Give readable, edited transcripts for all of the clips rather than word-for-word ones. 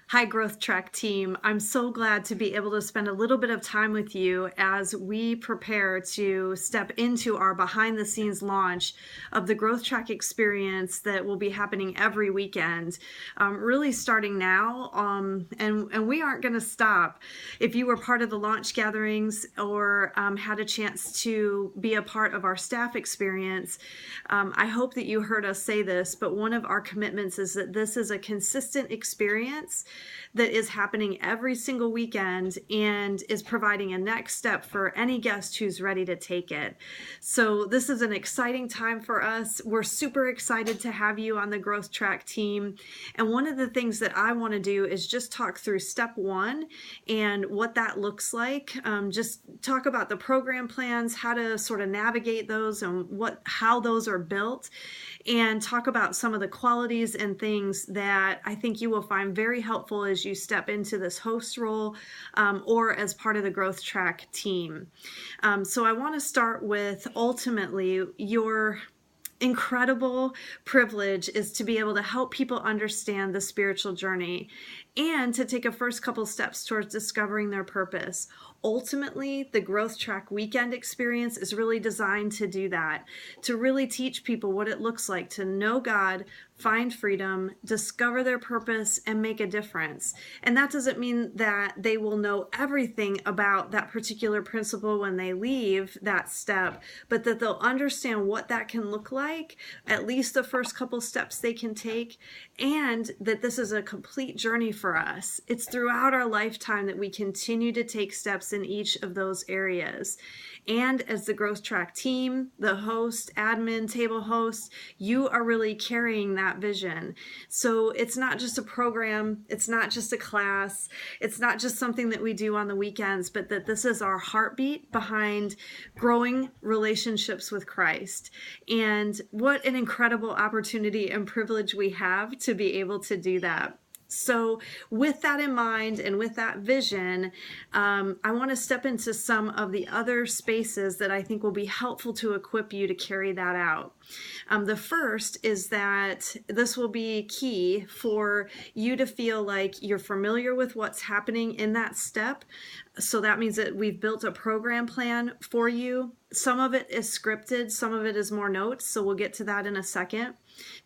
Hi, Growth Track team. I'm so glad to be able to spend a little bit of time with you as we prepare to step into our behind the scenes launch of the Growth Track experience that will be happening every weekend, really starting now. And we aren't going to stop. If you were part of the launch gatherings or had a chance to be a part of our staff experience, I hope that you heard us say this, but one of our commitments is that this is a consistent experience that is happening every single weekend and is providing a next step for any guest who's ready to take it. So this is an exciting time for us. We're super excited to have you on the Growth Track team. And one of the things that I want to do is just talk through step one and what that looks like. Just talk about the program plans, how to sort of navigate those and how those are built, and talk about some of the qualities and things that I think you will find very helpful as you step into this host role or as part of the Growth Track team. So I want to start with ultimately your incredible privilege is to be able to help people understand the spiritual journey and to take a first couple steps towards discovering their purpose. Ultimately, the Growth Track weekend experience is really designed to do that, to really teach people what it looks like to know God, find freedom, discover their purpose, and make a difference. And that doesn't mean that they will know everything about that particular principle when they leave that step, but that they'll understand what that can look like, at least the first couple steps they can take, and that this is a complete journey for us. It's throughout our lifetime that we continue to take steps in each of those areas. And as the Growth Track team, the host, admin, table host, you are really carrying that vision. So it's not just a program, it's not just a class, it's not just something that we do on the weekends, but that this is our heartbeat behind growing relationships with Christ. And what an incredible opportunity and privilege we have to be able to do that. So with that in mind and with that vision, I want to step into some of the other spaces that I think will be helpful to equip you to carry that out. The first is that this will be key for you to feel like you're familiar with what's happening in that step. So that means that we've built a program plan for you. Some of it is scripted, some of it is more notes, so we'll get to that in a second.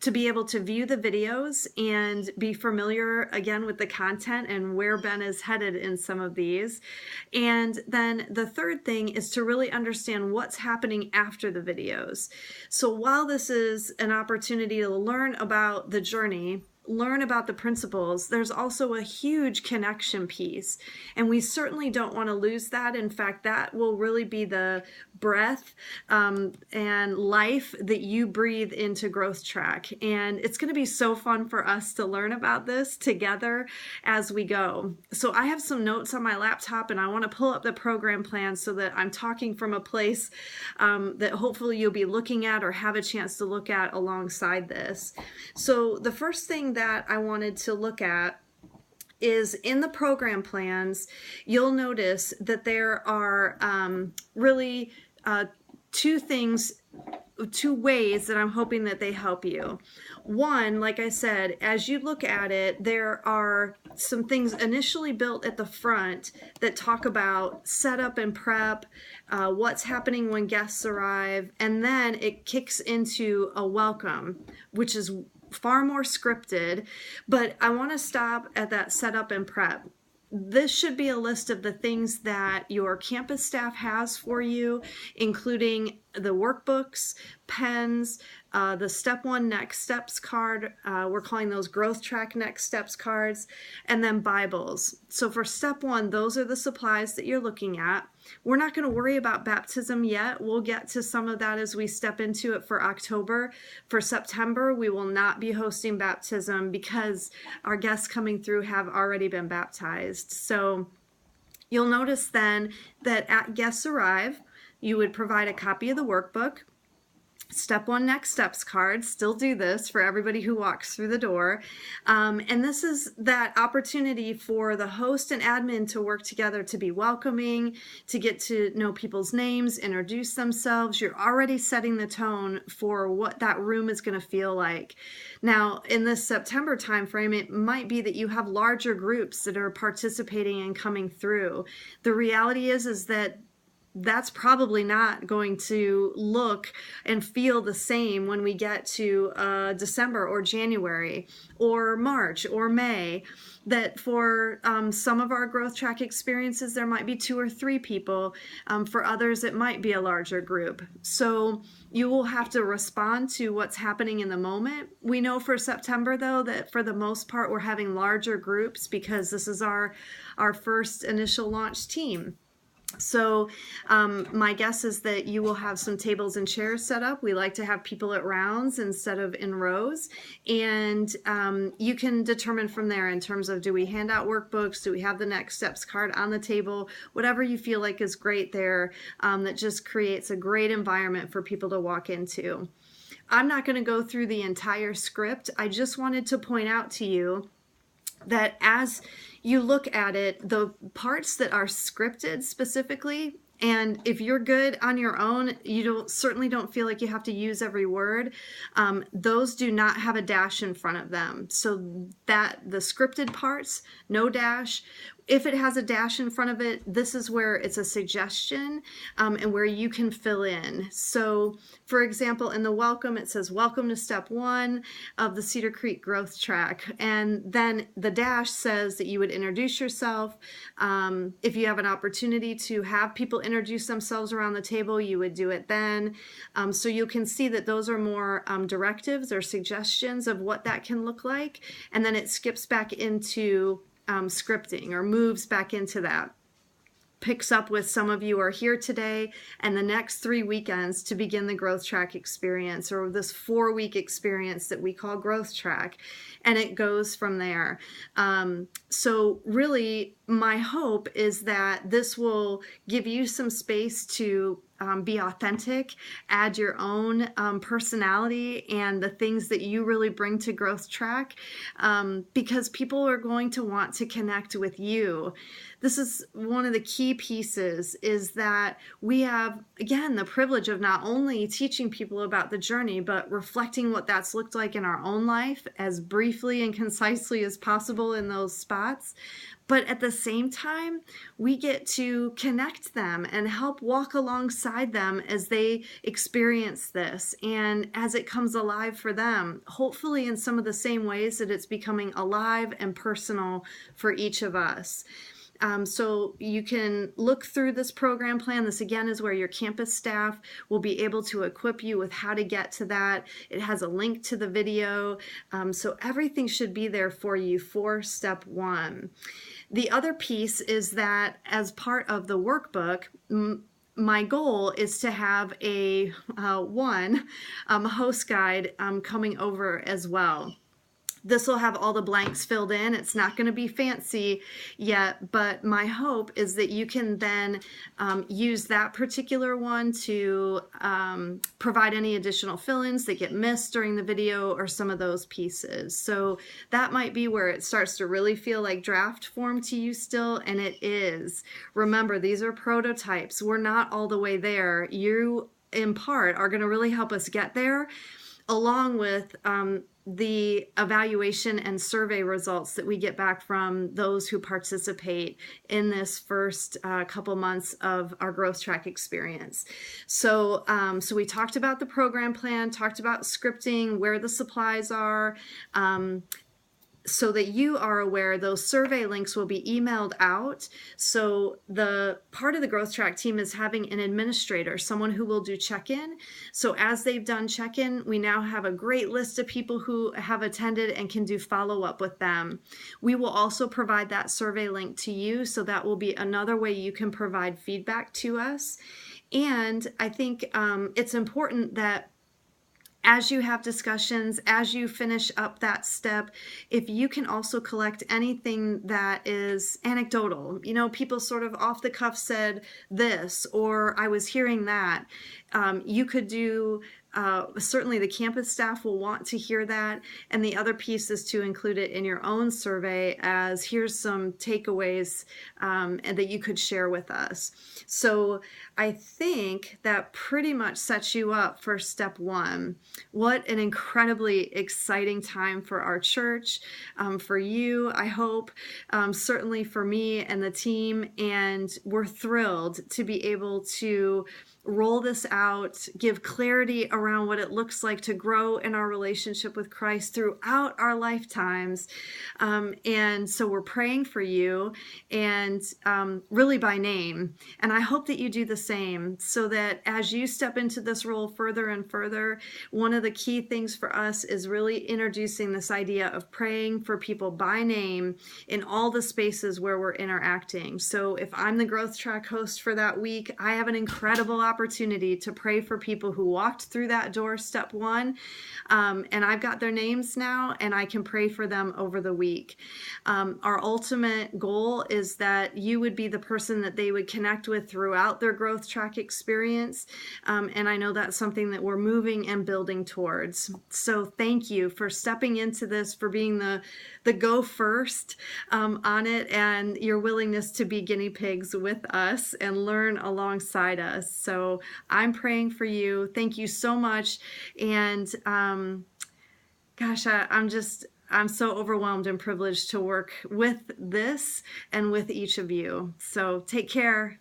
To be able to view the videos and be familiar again with the content and where Ben is headed in some of these. And then the third thing is to really understand what's happening after the videos. So while this is an opportunity to learn about the journey, learn about the principles, there's also a huge connection piece. And we certainly don't want to lose that. In fact, that will really be the breath and life that you breathe into Growth Track. And it's going to be so fun for us to learn about this together as we go. So I have some notes on my laptop and I want to pull up the program plan so that I'm talking from a place that hopefully you'll be looking at or have a chance to look at alongside this. So the first thing that I wanted to look at is in the program plans, you'll notice that there are really two ways that I'm hoping that they help you. One, like I said, as you look at it, there are some things initially built at the front that talk about setup and prep, what's happening when guests arrive, and then it kicks into a welcome, which is far more scripted, but I want to stop at that setup and prep. This should be a list of the things that your campus staff has for you, including the workbooks, pens, the Step 1 Next Steps card. We're calling those Growth Track Next Steps cards, and then Bibles. So for Step 1, those are the supplies that you're looking at. We're not going to worry about baptism yet. We'll get to some of that as we step into it for October. For September, we will not be hosting baptism because our guests coming through have already been baptized. So you'll notice then that at guests arrive, you would provide a copy of the workbook. Step 1 next steps card. Still do this for everybody who walks through the door. And this is that opportunity for the host and admin to work together to be welcoming, to get to know people's names, introduce themselves. You're already setting the tone for what that room is going to feel like. Now, in this September timeframe, it might be that you have larger groups that are participating and coming through. The reality is that that's probably not going to look and feel the same when we get to December or January or March or May. That for some of our growth track experiences, there might be 2 or 3 people. For others, it might be a larger group. So you will have to respond to what's happening in the moment. We know for September, though, that for the most part, we're having larger groups because this is our first initial launch team. So my guess is that you will have some tables and chairs set up. We like to have people at rounds instead of in rows. And you can determine from there in terms of, do we hand out workbooks? Do we have the next steps card on the table? Whatever you feel like is great there, that just creates a great environment for people to walk into. I'm not going to go through the entire script. I just wanted to point out to you that as you look at it, the parts that are scripted specifically, and if you're good on your own, you certainly don't feel like you have to use every word. Those do not have a dash in front of them. So that the scripted parts, no dash. If it has a dash in front of it, this is where it's a suggestion and where you can fill in. So, for example, in the welcome, it says, welcome to step 1 of the Cedar Creek Growth Track. And then the dash says that you would introduce yourself. If you have an opportunity to have people introduce themselves around the table, you would do it then. So you can see that those are more directives or suggestions of what that can look like. And then it skips back into scripting, or moves back into that. Picks up with some of you are here today and the next 3 weekends to begin the Growth Track experience, or this 4-week experience that we call Growth Track. And it goes from there. So really, my hope is that this will give you some space to be authentic, add your own personality and the things that you really bring to Growth Track, because people are going to want to connect with you. This is one of the key pieces, is that we have, again, the privilege of not only teaching people about the journey, but reflecting what that's looked like in our own life as briefly and concisely as possible in those spots. But at the same time, we get to connect them and help walk alongside them as they experience this and as it comes alive for them, hopefully in some of the same ways that it's becoming alive and personal for each of us. So you can look through this program plan. This, again, is where your campus staff will be able to equip you with how to get to that. It has a link to the video. So everything should be there for you for step 1. The other piece is that as part of the workbook, my goal is to have a host guide coming over as well. This will have all the blanks filled in. It's not going to be fancy yet, but my hope is that you can then use that particular one to provide any additional fill-ins that get missed during the video, or some of those pieces. So that might be where it starts to really feel like draft form to you still, and it is. Remember, these are prototypes. We're not all the way there. You, in part, are going to really help us get there, along with the evaluation and survey results that we get back from those who participate in this first couple months of our Growth Track experience. So, so we talked about the program plan, talked about scripting, where the supplies are, so that you are aware. Those survey links will be emailed out. So the part of the Growth Track team is having an administrator, someone who will do check-in. So as they've done check-in, we now have a great list of people who have attended and can do follow-up with them. We will also provide that survey link to you, so that will be another way you can provide feedback to us. And I think it's important that as you have discussions, as you finish up that step, if you can also collect anything that is anecdotal, you know, people sort of off the cuff said this, or I was hearing that, you could do certainly the campus staff will want to hear that. And the other piece is to include it in your own survey as here's some takeaways and that you could share with us. So I think that pretty much sets you up for step one. What an incredibly exciting time for our church, for you, I hope, certainly for me and the team. And we're thrilled to be able to roll this out, give clarity around what it looks like to grow in our relationship with Christ throughout our lifetimes. And so we're praying for you, and really by name. And I hope that you do the same, so that as you step into this role further and further, one of the key things for us is really introducing this idea of praying for people by name in all the spaces where we're interacting. So if I'm the Growth Track host for that week, I have an incredible opportunity to pray for people who walked through that door, step one, and I've got their names now, and I can pray for them over the week. Our ultimate goal is that you would be the person that they would connect with throughout their Growth Track experience, and I know that's something that we're moving and building towards. So thank you for stepping into this, for being the go first on it, and your willingness to be guinea pigs with us and learn alongside us. So I'm praying for you. Thank you so much. And gosh, I'm so overwhelmed and privileged to work with this and with each of you. So take care.